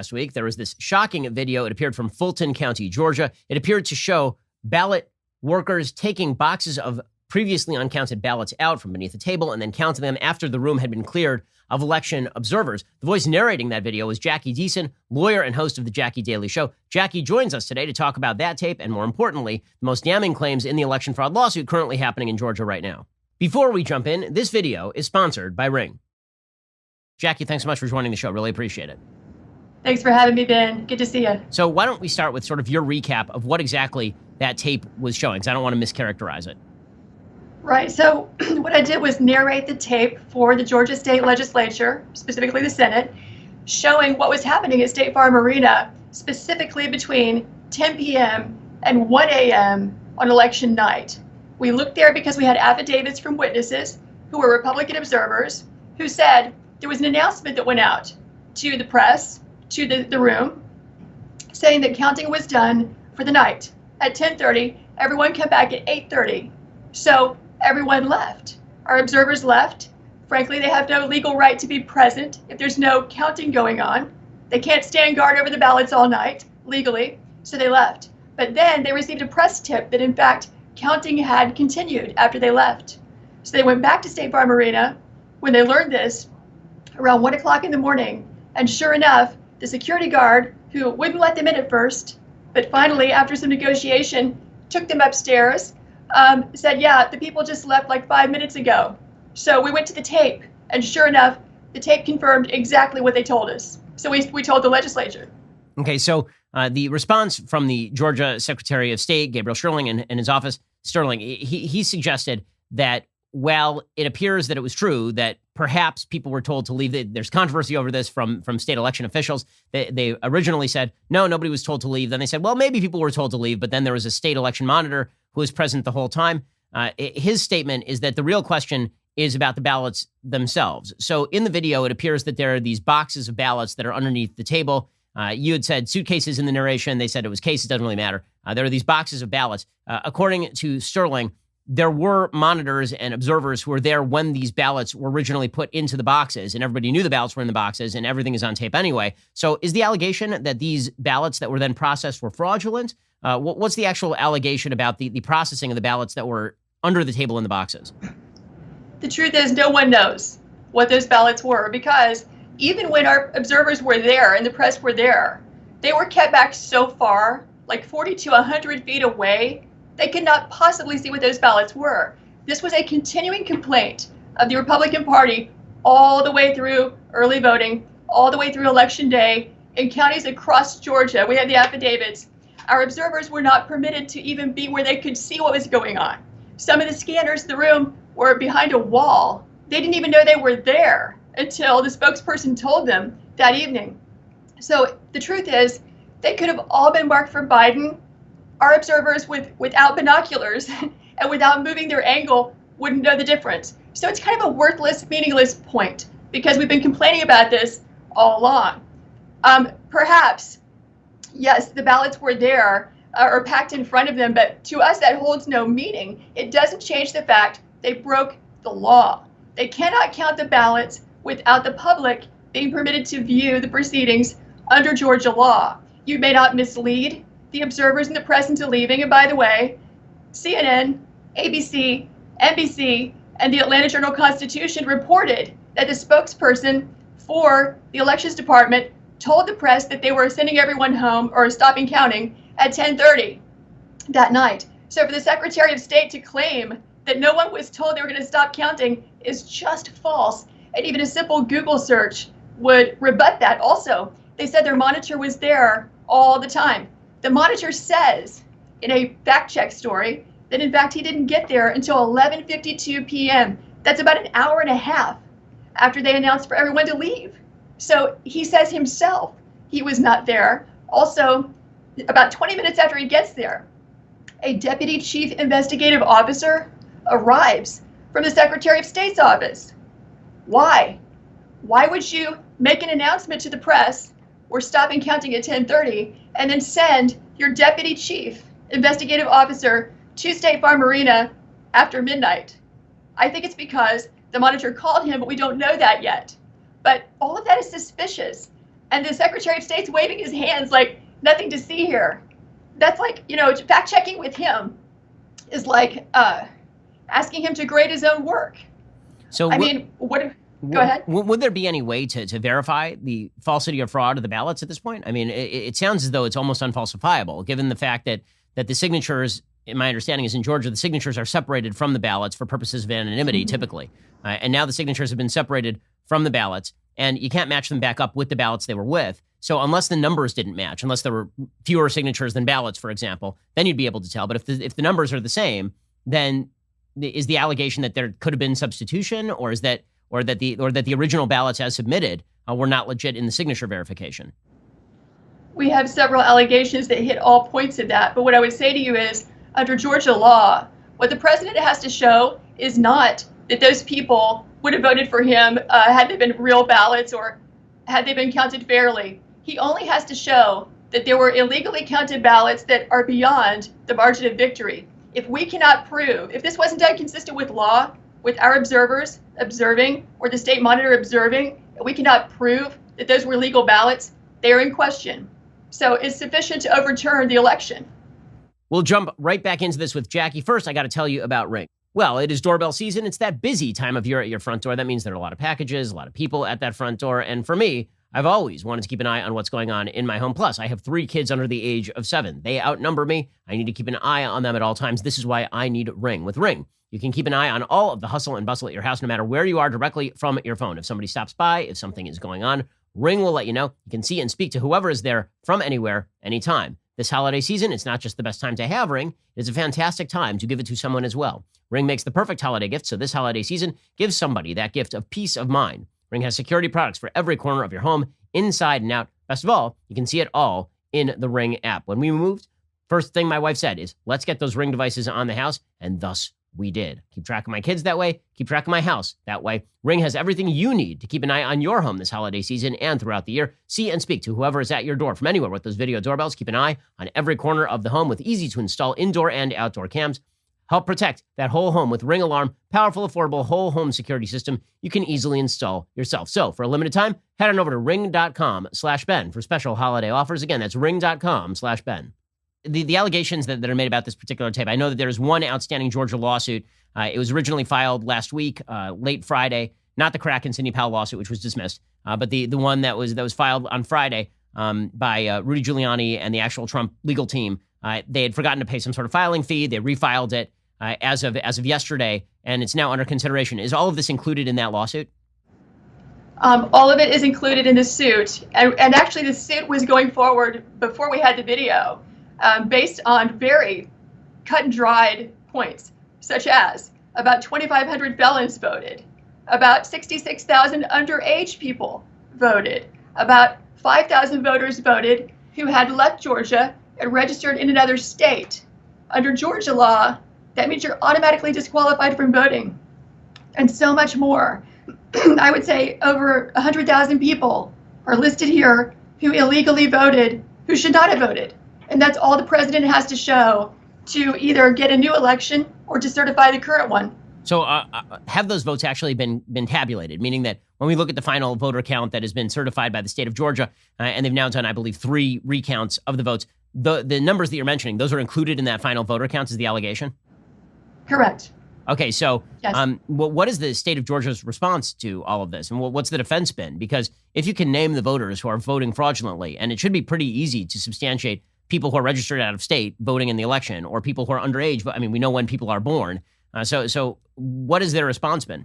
Last week, there was this shocking video. It appeared from Fulton County, Georgia. It appeared to show ballot workers taking boxes of previously uncounted ballots out from beneath the table and then counting them after the room had been cleared of election observers. The voice narrating that video was Jacki Deason, lawyer and host of the Jacki Daily Show. Jacki joins us today to talk about that tape and, more importantly, the most damning claims in the election fraud lawsuit currently happening in Georgia right now. Before we jump in, this video is sponsored by Ring. Jacki, thanks so much for joining the show. Really appreciate it. Thanks for having me, Ben. Good to see you. So why don't we start with sort of your recap of what exactly that tape was showing, because I don't want to mischaracterize it. Right. So what I did was narrate the tape for the Georgia State Legislature, specifically the Senate, showing what was happening at State Farm Arena, specifically between 10 p.m. and 1 a.m. on election night. We looked there because we had affidavits from witnesses who were Republican observers who said there was an announcement that went out to the press, to the room, saying that counting was done for the night. At 10:30, everyone came back at 8:30. So everyone left. Our observers left. Frankly, they have no legal right to be present if there's no counting going on. They can't stand guard over the ballots all night, legally, so they left. But then they received a press tip that, in fact, counting had continued after they left. So they went back to State Farm Arena when they learned this around 1 o'clock in the morning. And sure enough, the security guard, who wouldn't let them in at first, but finally, after some negotiation, took them upstairs, said, yeah, the people just left like 5 minutes ago. So we went to the tape, and sure enough, the tape confirmed exactly what they told us. So we told the legislature. Okay, so the response from the Georgia Secretary of State, Gabriel Sterling, and his office, Sterling, he suggested that, well, it appears that it was true that perhaps people were told to leave. There's controversy over this from state election officials. They originally said, no, nobody was told to leave. Then they said, well, maybe people were told to leave, but then there was a state election monitor who was present the whole time. His statement is that the real question is about the ballots themselves. So in the video, it appears that there are these boxes of ballots that are underneath the table. You had said suitcases in the narration. They said it was cases. Doesn't really matter. There are these boxes of ballots. According to Sterling, there were monitors and observers who were there when these ballots were originally put into the boxes, and everybody knew the ballots were in the boxes, and everything is on tape anyway. So is the allegation that these ballots that were then processed were fraudulent? What's the actual allegation about the processing of the ballots that were under the table in the boxes? The truth is, no one knows what those ballots were, because even when our observers were there and the press were there, they were kept back so far, like 40 to 100 feet away, they could not possibly see what those ballots were. This was a continuing complaint of the Republican Party all the way through early voting, all the way through Election Day, in counties across Georgia. We had the affidavits. Our observers were not permitted to even be where they could see what was going on. Some of the scanners in the room were behind a wall. They didn't even know they were there until the spokesperson told them that evening. So the truth is, they could have all been marked for Biden. Our observers without binoculars and without moving their angle wouldn't know the difference. So it's kind of a worthless, meaningless point, because we've been complaining about this all along. Perhaps, yes, the ballots were there or packed in front of them, but to us that holds no meaning. It doesn't change the fact they broke the law. They cannot count the ballots without the public being permitted to view the proceedings under Georgia law. You may not mislead the observers and the press into leaving. And by the way, CNN, ABC, NBC, and the Atlanta Journal-Constitution reported that the spokesperson for the Elections Department told the press that they were sending everyone home or stopping counting at 10:30 that night. So for the Secretary of State to claim that no one was told they were going to stop counting is just false. And even a simple Google search would rebut that. Also, they said their monitor was there all the time. The monitor says in a fact check story that, in fact, he didn't get there until 11:52 p.m. That's about an hour and a half after they announced for everyone to leave. So he says himself he was not there. Also, about 20 minutes after he gets there, a deputy chief investigative officer arrives from the Secretary of State's office. Why? Why would you make an announcement to the press, we're stopping counting at 10:30, and then send your deputy chief investigative officer to State Farm Arena after midnight? I think it's because the monitor called him, but we don't know that yet. But all of that is suspicious. and the Secretary of State's waving his hands like nothing to see here. That's like, fact checking with him is like asking him to grade his own work. So go ahead. Would there be any way to verify the falsity or fraud of the ballots at this point? I mean, it sounds as though it's almost unfalsifiable, given the fact that the signatures, in my understanding, is in Georgia, the signatures are separated from the ballots for purposes of anonymity, typically. And now the signatures have been separated from the ballots, and you can't match them back up with the ballots they were with. So unless the numbers didn't match, unless there were fewer signatures than ballots, for example, then you'd be able to tell. But if the numbers are the same, then is the allegation that there could have been substitution, or that the original ballots as submitted were not legit in the signature verification? We have several allegations that hit all points of that. But what I would say to you is, under Georgia law, what the president has to show is not that those people would have voted for him had they been real ballots or had they been counted fairly. He only has to show that there were illegally counted ballots that are beyond the margin of victory. If we cannot prove, if this wasn't done consistent with law, with our observers observing or the state monitor observing, we cannot prove that those were legal ballots, they are in question. So it's sufficient to overturn the election. We'll jump right back into this with Jacki. First, I got to tell you about Ring. Well, it is doorbell season. It's that busy time of year at your front door. That means there are a lot of packages, a lot of people at that front door. And for me, I've always wanted to keep an eye on what's going on in my home. Plus, I have 3 kids under the age of 7. They outnumber me. I need to keep an eye on them at all times. This is why I need Ring. With Ring, you can keep an eye on all of the hustle and bustle at your house, no matter where you are, directly from your phone. If somebody stops by, if something is going on, Ring will let you know. You can see and speak to whoever is there from anywhere, anytime. This holiday season, it's not just the best time to have Ring, it's a fantastic time to give it to someone as well. Ring makes the perfect holiday gift, so this holiday season, give somebody that gift of peace of mind. Ring has security products for every corner of your home, inside and out. Best of all, you can see it all in the Ring app. When we moved, first thing my wife said is, let's get those Ring devices on the house, and thus we did. Keep track of my kids that way, keep track of my house that way. Ring has everything you need to keep an eye on your home this holiday season and throughout the year. See and speak to whoever is at your door from anywhere with those video doorbells. Keep an eye on every corner of the home with easy-to-install indoor and outdoor cams. Help protect that whole home with Ring Alarm, powerful, affordable, whole home security system you can easily install yourself. So for a limited time, head on over to ring.com/Ben for special holiday offers. Again, that's ring.com/Ben. The allegations that are made about this particular tape, I know that there's one outstanding Georgia lawsuit. It was originally filed last week, late Friday, not the Crack and Sidney Powell lawsuit, which was dismissed, but the one that was filed on Friday by Rudy Giuliani and the actual Trump legal team. They had forgotten to pay some sort of filing fee. They refiled it as of yesterday, and it's now under consideration. Is all of this included in that lawsuit? All of it is included in the suit, and actually the suit was going forward before we had the video. Based on very cut and dried points, such as about 2,500 felons voted, about 66,000 underage people voted, about 5,000 voters voted who had left Georgia and registered in another state. Under Georgia law, that means you're automatically disqualified from voting, and so much more. I would say over 100,000 people are listed here who illegally voted, who should not have voted. And that's all the president has to show to either get a new election or to certify the current one. So have those votes actually been tabulated, meaning that when we look at the final voter count that has been certified by the state of Georgia, and they've now done, I believe, 3 recounts of the votes, the numbers that you're mentioning, those are included in that final voter count is the allegation? Correct. Okay, so yes. What is the state of Georgia's response to all of this? And what's the defense been? Because if you can name the voters who are voting fraudulently, and it should be pretty easy to substantiate people who are registered out of state voting in the election, or people who are underage. I mean, we know when people are born. So what has their response been?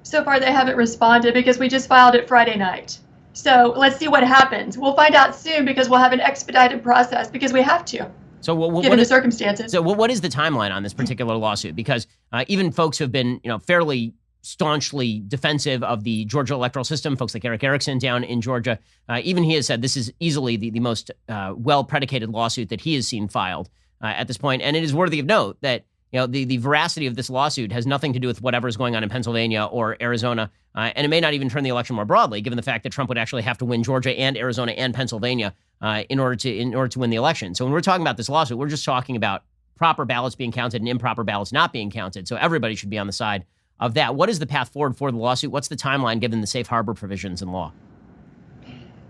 So far, they haven't responded because we just filed it Friday night. So let's see what happens. We'll find out soon because we'll have an expedited process because we have to. So given the circumstances. So what is the timeline on this particular lawsuit? Because even folks who have been, fairly staunchly defensive of the Georgia electoral system, folks like Eric Erickson down in Georgia, even he has said this is easily the most well-predicated lawsuit that he has seen filed at this point. And it is worthy of note that the veracity of this lawsuit has nothing to do with whatever is going on in Pennsylvania or Arizona, and it may not even turn the election more broadly, given the fact that Trump would actually have to win Georgia and Arizona and Pennsylvania in order to win the election. So when we're talking about this lawsuit, we're just talking about proper ballots being counted and improper ballots not being counted. So everybody should be on the side of that. What is the path forward for the lawsuit? What's the timeline given the safe harbor provisions in law?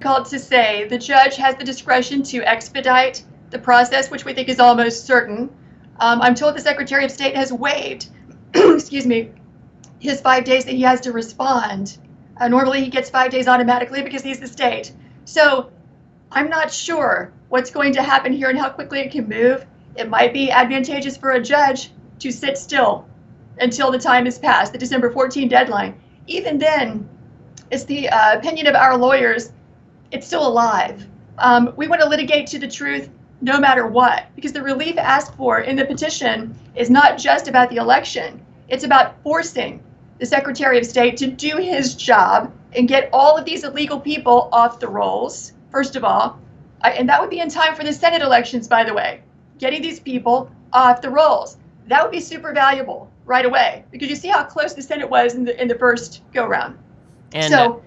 Called to say the judge has the discretion to expedite the process, which we think is almost certain. I'm told the Secretary of State has waived, excuse me, his 5 days that he has to respond. Normally he gets 5 days automatically because he's the state. So I'm not sure what's going to happen here and how quickly it can move. It might be advantageous for a judge to sit still until the time is passed, the December 14 deadline. Even then, it's the opinion of our lawyers, it's still alive. We want to litigate to the truth no matter what, because the relief asked for in the petition is not just about the election. It's about forcing the Secretary of State to do his job and get all of these illegal people off the rolls, first of all. And that would be in time for the Senate elections, by the way, getting these people off the rolls. That would be super valuable right away, because you see how close the Senate was in the first go-round. And so,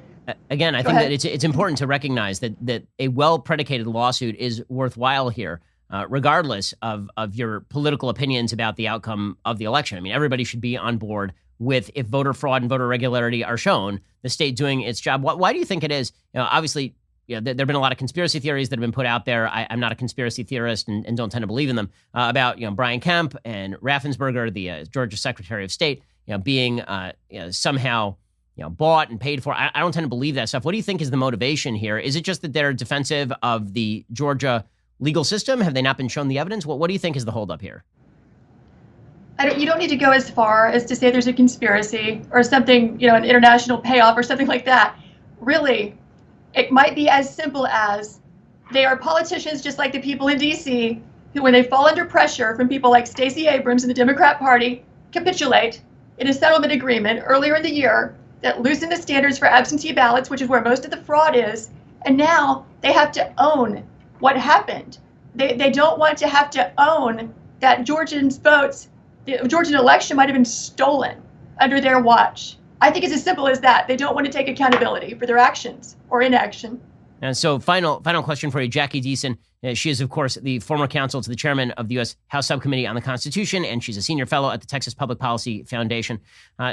again, I think that it's important to recognize that a well-predicated lawsuit is worthwhile here, regardless of your political opinions about the outcome of the election. I mean, everybody should be on board with, if voter fraud and voter irregularity are shown, the state doing its job. Why do you think it is? Obviously, there have been a lot of conspiracy theories that have been put out there. I'm not a conspiracy theorist and don't tend to believe in them, about Brian Kemp and Raffensperger, the Georgia Secretary of State, being somehow bought and paid for. I don't tend to believe that stuff. What do you think is the motivation here? Is it just that they're defensive of the Georgia legal system? Have they not been shown the evidence? What do you think is the holdup here? You don't need to go as far as to say there's a conspiracy or something, an international payoff or something like that. Really, it might be as simple as they are politicians just like the people in D.C. who, when they fall under pressure from people like Stacey Abrams and the Democrat Party, capitulate in a settlement agreement earlier in the year that loosened the standards for absentee ballots, which is where most of the fraud is. And now they have to own what happened. They don't want to have to own that Georgians' votes, the Georgian election might have been stolen under their watch. I think it's as simple as that. They don't want to take accountability for their actions or inaction. And so final question for you, Jacki Deason. She is, of course, the former counsel to the chairman of the U.S. House Subcommittee on the Constitution, and she's a senior fellow at the Texas Public Policy Foundation.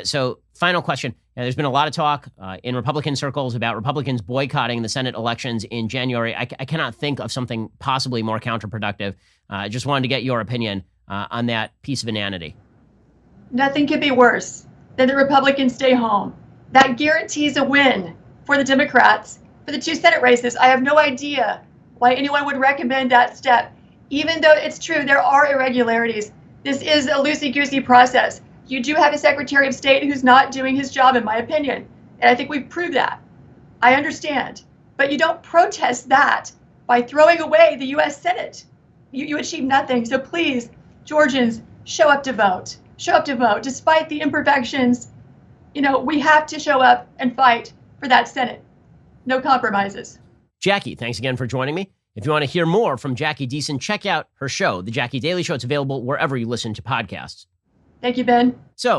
So final question. There's been a lot of talk in Republican circles about Republicans boycotting the Senate elections in January. I cannot think of something possibly more counterproductive. Just wanted to get your opinion on that piece of inanity. Nothing could be worse than the Republicans stay home. That guarantees a win for the Democrats for the 2 Senate races. I have no idea why anyone would recommend that step. Even though it's true, there are irregularities. This is a loosey-goosey process. You do have a Secretary of State who's not doing his job, in my opinion. And I think we've proved that. I understand. But you don't protest that by throwing away the U.S. Senate. You achieve nothing. So please, Georgians, show up to vote. Show up to vote. Despite the imperfections, we have to show up and fight for that Senate. No compromises. Jacki, thanks again for joining me. If you want to hear more from Jacki Deason, check out her show, The Jacki Daily Show. It's available wherever you listen to podcasts. Thank you, Ben. So